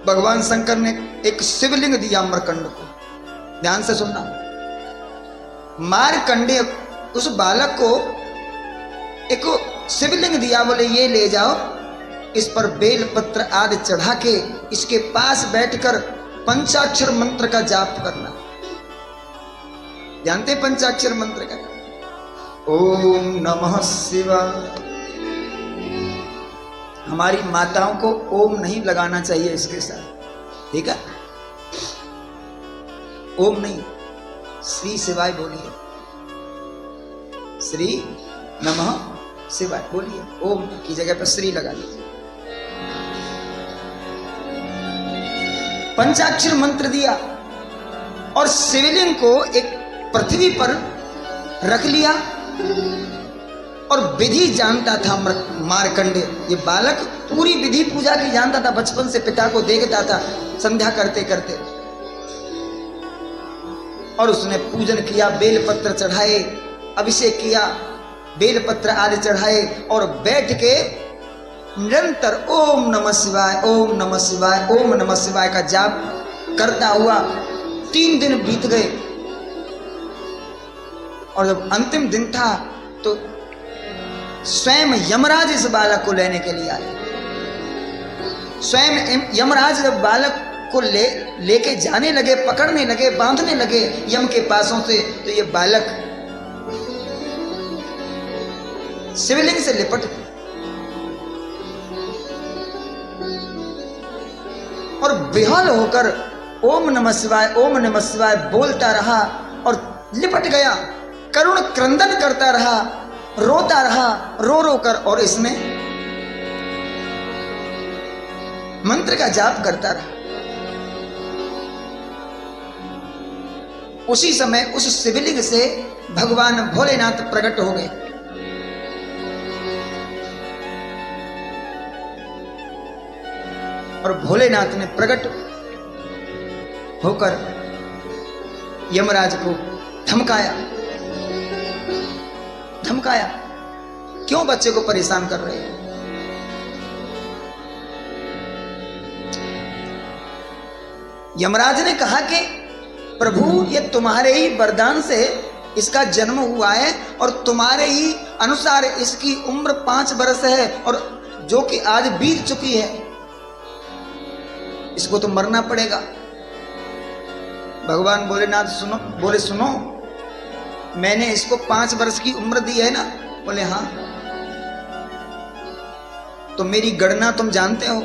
भगवान शंकर ने एक शिवलिंग दिया मरकंड को। ध्यान से सुनना, मारकंडे उस बालक को एक शिवलिंग दिया, बोले ये ले जाओ, इस पर बेल पत्र आदि चढ़ा के इसके पास बैठकर पंचाक्षर मंत्र का जाप करना। जानते पंचाक्षर मंत्र का? ओम नमः शिवाय। हमारी माताओं को ओम नहीं लगाना चाहिए इसके साथ, ठीक है? ओम नहीं, श्री शिवाय बोलिए, श्री नमः शिवाय बोलिए, ओम की जगह पर श्री लगा लीजिए। पंचाक्षर मंत्र दिया और शिवलिंग को एक पृथ्वी पर रख लिया और विधि जानता था मारकंडे। ये बालक पूरी विधि पूजा की जानता था, बचपन से पिता को देखता था संध्या करते करते, और उसने पूजन किया, बेलपत्र चढ़ाए, अभिषेक किया, बेलपत्र आदि चढ़ाए और बैठ के निरंतर ओम नमः शिवाय, ओम नमः शिवाय, ओम नमः शिवाय का जाप करता हुआ 3 दिन बीत गए। और जब अंतिम दिन था तो स्वयं यमराज इस बालक को लेने के लिए आए। स्वयं यमराज जब बालक को लेके जाने लगे, पकड़ने लगे, बांधने लगे यम के पासों से, तो ये बालक शिवलिंग से लिपट गया और बेहाल होकर ओम नमः शिवाय, ओम नमः शिवाय बोलता रहा और लिपट गया, करुण क्रंदन करता रहा, रोता रहा, रो रो कर, और इसने मंत्र का जाप करता रहा। उसी समय उस शिवलिंग से भगवान भोलेनाथ प्रकट हो गए। और भोलेनाथ ने प्रकट होकर यमराज को धमकाया। धमकाया, क्यों बच्चे को परेशान कर रहे हो? यमराज ने कहा कि प्रभु, ये तुम्हारे ही वरदान से इसका जन्म हुआ है और तुम्हारे ही अनुसार इसकी उम्र 5 वर्ष है, और जो कि आज बीत चुकी है, इसको तो मरना पड़ेगा। भगवान भोलेनाथ बोले सुनो, मैंने इसको 5 वर्ष की उम्र दी है ना? बोले हाँ। तो मेरी गणना तुम जानते हो,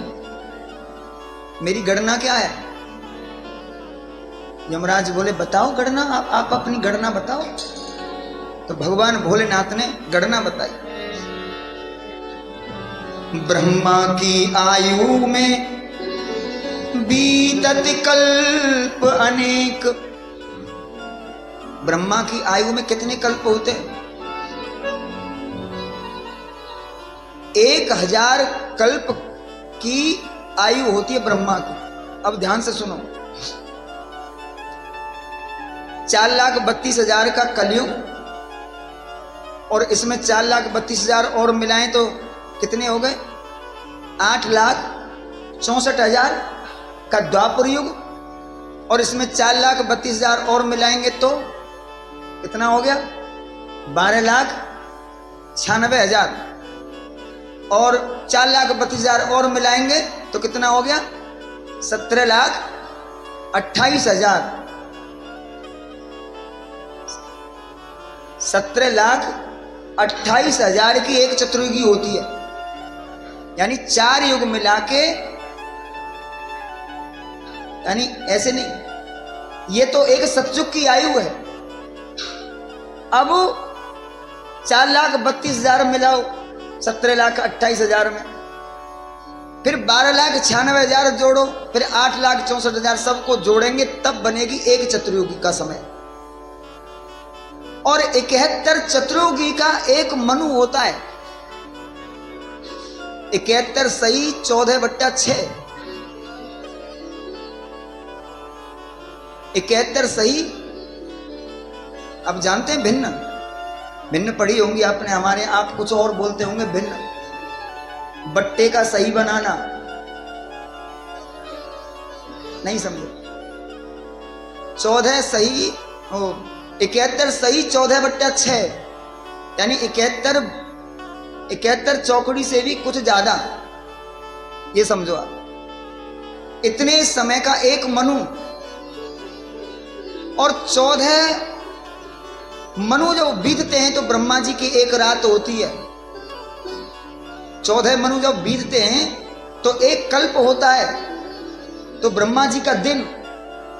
मेरी गणना क्या है? यमराज बोले बताओ गणना, आप अपनी गणना बताओ। तो भगवान भोलेनाथ ने गणना बताई। ब्रह्मा की आयु में बीतत कल्प अनेक। ब्रह्मा की आयु में कितने कल्प होते? 1000 कल्प की आयु होती है ब्रह्मा की। अब ध्यान से सुनो, 4,32,000 का कलयुग, और इसमें 4,32,000 और मिलाएं तो कितने हो गए? 8,64,000 का द्वापर युग, और इसमें 4,32,000 और मिलाएंगे तो कितना हो गया? 12,96,000, और 4,32,000 और मिलाएंगे तो कितना हो गया? 17,28,000। 17,28,000 की एक चतुर्युगी होती है, यानी 4 युग मिला के, यानी ऐसे नहीं, ये तो एक सतयुग की आयु है। अब 4,32,000 मिलाओ 17,28,000 में, फिर 12,96,000 जोड़ो, फिर 8,64,000, सबको जोड़ेंगे तब बनेगी एक चतुर्युगी का समय। और 71 चतुर्युगी का एक मनु होता है। 71 सही 14/6, 71 सही। अब जानते हैं भिन्न भिन्न पढ़ी होंगी आपने, हमारे आप कुछ और बोलते होंगे भिन्न। बट्टे का सही बनाना नहीं समझे। 14 सही 71 सही 14/6 यानी 71 चौकड़ी से भी कुछ ज्यादा, ये समझो आप। इतने समय का एक मनु और 14 मनु जब बीतते हैं तो ब्रह्मा जी की एक रात होती है। 14 मनु जब बीतते हैं तो एक कल्प होता है, तो ब्रह्मा जी का दिन,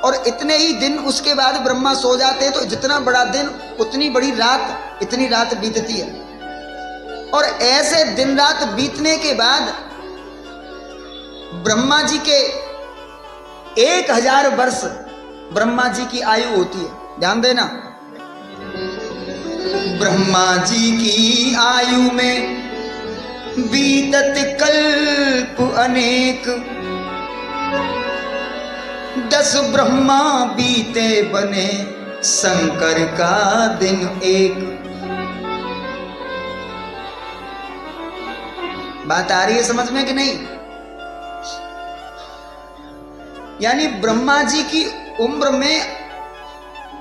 और इतने ही दिन उसके बाद ब्रह्मा सो जाते हैं, तो जितना बड़ा दिन उतनी बड़ी रात, इतनी रात बीतती है। और ऐसे दिन रात बीतने के बाद ब्रह्मा जी के 1000 वर्ष ब्रह्मा जी की आयु होती है। ध्यान देना, ब्रह्मा जी की आयु में बीतत कल्प अनेक, 10 ब्रह्मा बीते बने शंकर का दिन एक। बात आ रही है समझ में कि नहीं? यानी ब्रह्मा जी की उम्र में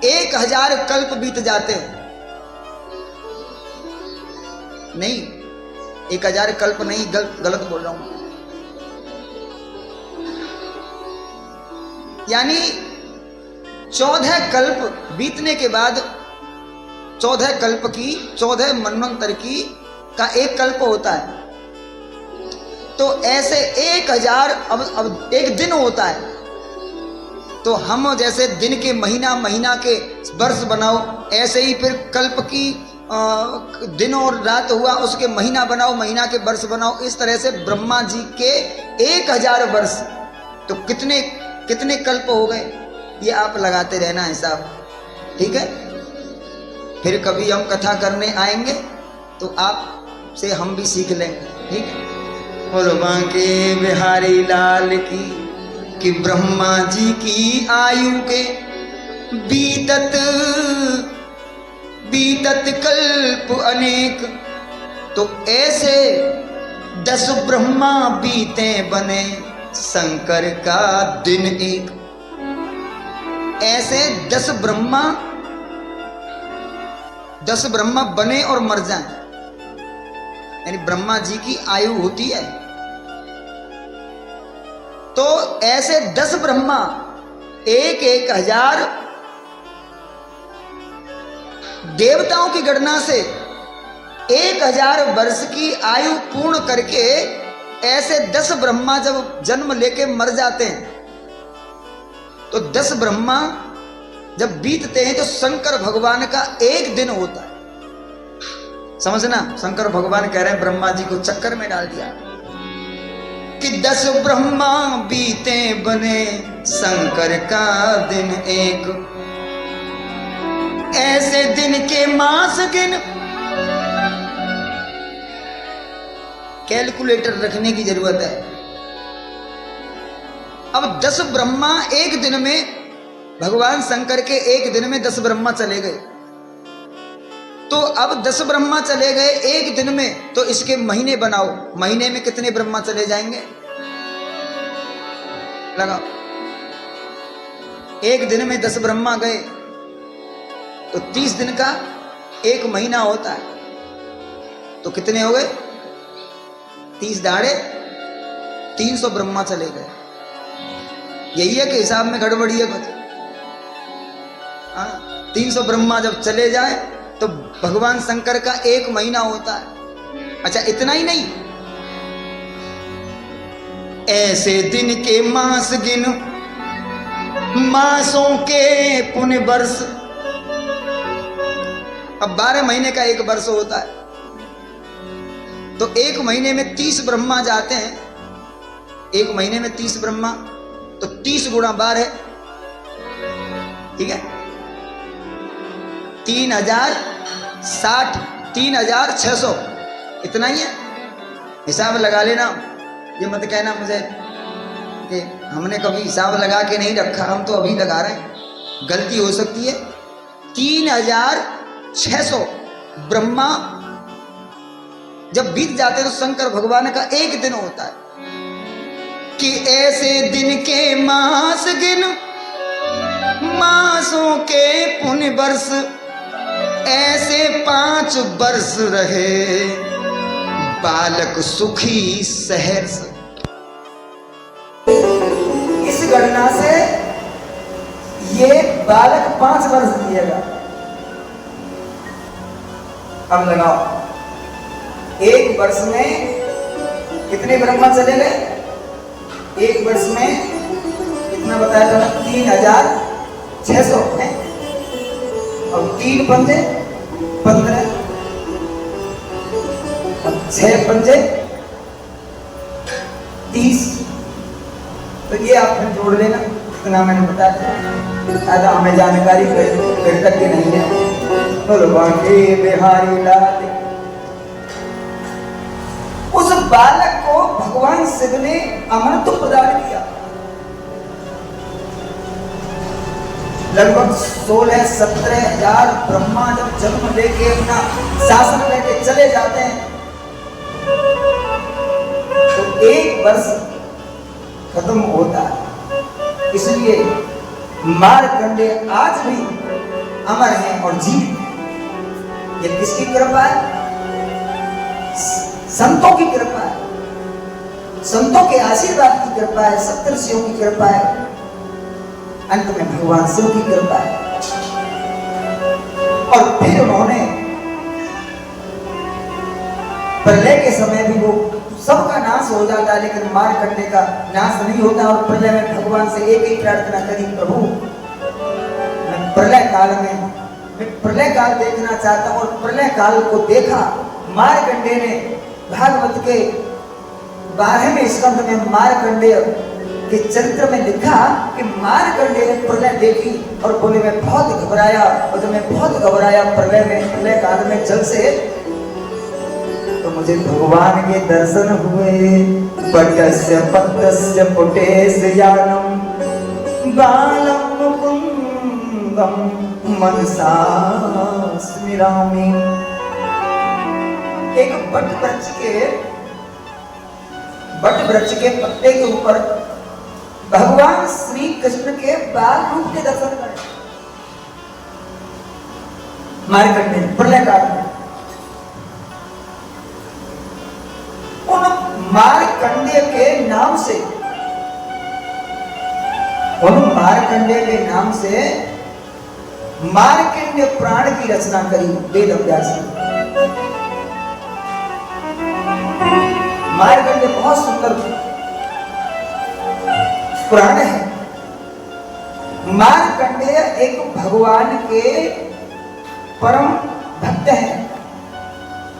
1000 कल्प बीत जाते हैं। नहीं, 1000 कल्प नहीं, गलत बोल रहा हूं। यानी 14 कल्प बीतने के बाद 14 कल्प की 14 मनवंतर की का एक कल्प होता है। तो ऐसे 1000 अब एक दिन होता है, तो हम जैसे दिन के महीना, महीना के वर्ष बनाओ, ऐसे ही फिर कल्प की दिन और रात हुआ उसके महीना बनाओ, महीना के वर्ष बनाओ। इस तरह से ब्रह्मा जी के 1000 वर्ष, तो कितने कितने कल्प हो गए, ये आप लगाते रहना हिसाब, ठीक है। फिर कभी हम कथा करने आएंगे तो आप से हम भी सीख लेंगे, ठीक है। बोलो बांके बिहारी लाल की, कि ब्रह्मा जी की आयु के बीतत कल्प अनेक, तो ऐसे 10 ब्रह्मा बीते बने शंकर का दिन एक। ऐसे 10 ब्रह्मा बने और मर जाएं, यानी ब्रह्मा जी की आयु होती है। तो ऐसे 10 ब्रह्मा 1000 देवताओं की गणना से 1000 वर्ष की आयु पूर्ण करके ऐसे 10 ब्रह्मा जब जन्म लेके मर जाते हैं, तो 10 ब्रह्मा जब बीतते हैं तो शंकर भगवान का एक दिन होता है। समझना, शंकर भगवान कह रहे हैं ब्रह्मा जी को चक्कर में डाल दिया कि 10 ब्रह्मा बीते बने शंकर का दिन एक, ऐसे दिन के मास गिन। कैलकुलेटर रखने की जरूरत है। अब 10 ब्रह्मा एक दिन में, भगवान शंकर के एक दिन में 10 ब्रह्मा चले गए, तो अब 10 ब्रह्मा चले गए एक दिन में, तो इसके महीने बनाओ, महीने में कितने ब्रह्मा चले जाएंगे, लगाओ। एक दिन में 10 ब्रह्मा गए तो 30 दिन का एक महीना होता है, तो कितने हो गए, 30 दाड़े 300 ब्रह्मा चले गए। यही है कि हिसाब में गड़बड़ी है कुछ। 300 ब्रह्मा जब चले जाए तो भगवान शंकर का एक महीना होता है। अच्छा, इतना ही नहीं, ऐसे दिन के मास गिन, मासों के पुण्य वर्ष। अब 12 महीने का एक वर्ष होता है, तो एक महीने में 30 ब्रह्मा जाते हैं। एक महीने में 30 ब्रह्मा, तो 30 गुणा 12, ठीक है, 3060, 3600, इतना ही है। हिसाब लगा लेना, ये मत कहना मुझे कि हमने कभी हिसाब लगा के नहीं रखा, हम तो अभी लगा रहे हैं, गलती हो सकती है। 3600 ब्रह्मा जब बीत जाते हैं तो शंकर भगवान का एक दिन होता है। कि ऐसे दिन के मास गिन, मासों के पुण्य वर्ष, ऐसे 5 वर्ष रहे बालक सुखी सहर्ष। इस गणना से ये बालक 5 वर्ष जिएगा। अब लगाओ, 1 वर्ष में कितने ब्रह्मा चले गए? 1 वर्ष में कितना बताया था? 3600 है। और 3 पंजे 15, 6 पंजे 30। तो ये आप फिर जोड़ लेना, इतना मैंने बताया। हमें जानकारी तक के नहीं है। बोलो बांके बिहारी लाल। उस बालक को भगवान शिव ने अमृत प्रदान किया। लगभग 16-17 हजार ब्रह्मा जब जन्म लेके अपना शासन लेके चले जाते हैं तो 1 वर्ष खत्म होता है। इसलिए मार्कंडेय आज भी अमर हैं और जीवित। ये किसकी कृपा है? संतों की कृपा है, संतों के आशीर्वाद की कृपा है, सप्तर्षियों की कृपा है, अंत में भगवान शिव की कृपा है। और फिर उन्होंने प्रलय के समय भी वो सबका नाश हो जाता है, लेकिन मार्कंडेय का नाश नहीं होता। और प्रलय में भगवान से एक ही प्रार्थना करी, प्रभु मैं प्रलय काल में प्रलय काल देखना चाहता हूं। और प्रलय काल को देखा। मार्कंडेय ने भागवत के 12वें स्कंध में मार्कंडेय के चरित्र में लिखा कि मार्कंडेय ने प्रलय देखी और बोले मैं बहुत घबराया, और जब मैं बहुत घबराया प्रलय काल में जल से, तो मुझे भगवान के दर्शन हुए। पटस्य पत्रस्य पुटेस्य यानम बालम मुकुंदम मनसा स्मिरामि। एक बट वृक्ष के पत्ते के ऊपर भगवान श्री कृष्ण के बाल रूप के दर्शन करें मार्कंडेय प्रलय काल में। उन मार्कंडेय के नाम से, मार्कंडेय पुराण की रचना करी वेद व्यास ने। मार्कंडेय बहुत सुंदर पुराण है। मार्कंडेय एक भगवान के परम भक्त हैं।